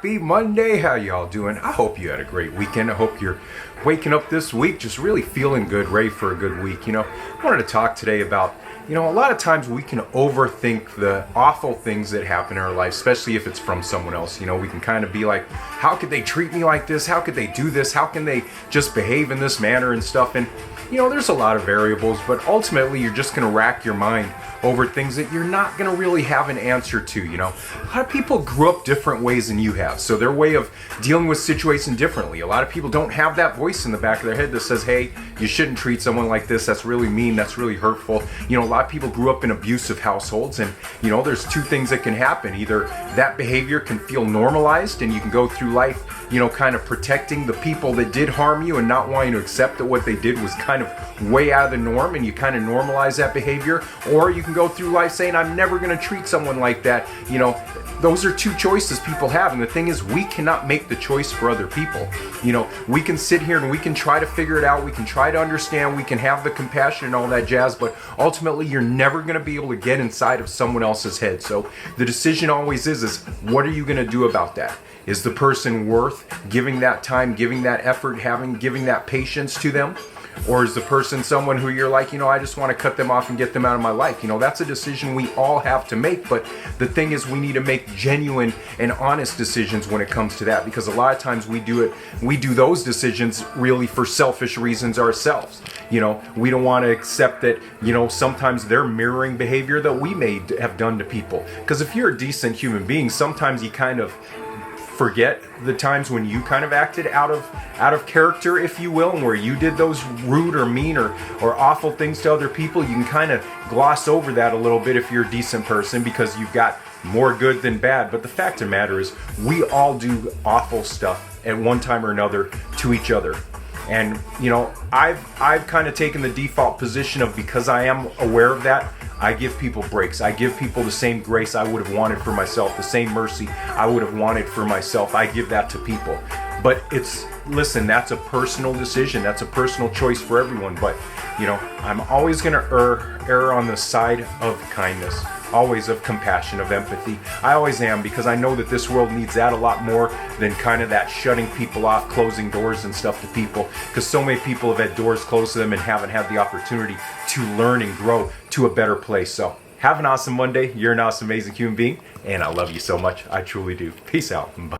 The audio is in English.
Happy Monday. How y'all doing? I hope you had a great weekend. I hope you're waking up this week just really feeling good, ready for a good week. I wanted to talk today about, a lot of times we can overthink the awful things that happen in our life, especially if it's from someone else. We can kind of be like, how could they treat me like this? How could they do this? How can they just behave in this manner and stuff? And, there's a lot of variables, but ultimately you're just going to rack your mind over things that you're not going to really have an answer to. A lot of people grew up different ways than you have, so their way of dealing with situations differently. A lot of people don't have that voice in the back of their head that says, hey, you shouldn't treat someone like this, that's really mean, that's really hurtful. A lot of people grew up in abusive households, and there's two things that can happen. Either that behavior can feel normalized and you can go through life kind of protecting the people that did harm you and not wanting to accept that what they did was kind of way out of the norm, and you kind of normalize that behavior. Or you can go through life saying, I'm never going to treat someone like that. Those are two choices people have, and the thing is, we cannot make the choice for other people. We can sit here and we can try to figure it out, we can try to understand, we can have the compassion and all that jazz, but ultimately you're never going to be able to get inside of someone else's head. So the decision always is what are you going to do about that? Is the person worth giving that time, giving that effort, giving that patience to them? Or is the person someone who you're like, I just want to cut them off and get them out of my life? That's a decision we all have to make. But the thing is, we need to make genuine and honest decisions when it comes to that, because a lot of times we do those decisions really for selfish reasons ourselves. We don't want to accept that, sometimes they're mirroring behavior that we may have done to people. Because if you're a decent human being, sometimes you kind of forget the times when you kind of acted out of character, if you will, and where you did those rude or mean or awful things to other people. You can kind of gloss over that a little bit if you're a decent person, because you've got more good than bad. But the fact of the matter is, we all do awful stuff at one time or another to each other. And I've kind of taken the default position of, because I am aware of that, I give people breaks. I give people the same grace I would have wanted for myself, the same mercy I would have wanted for myself. I give that to people. But listen, that's a personal decision. That's a personal choice for everyone. But, I'm always going to err on the side of kindness, always of compassion, of empathy. I always am, because I know that this world needs that a lot more than kind of that shutting people off, closing doors and stuff to people, because so many people have had doors closed to them and haven't had the opportunity to learn and grow to a better place. So have an awesome Monday. You're an awesome, amazing human being, and I love you so much. I truly do. Peace out. Bye.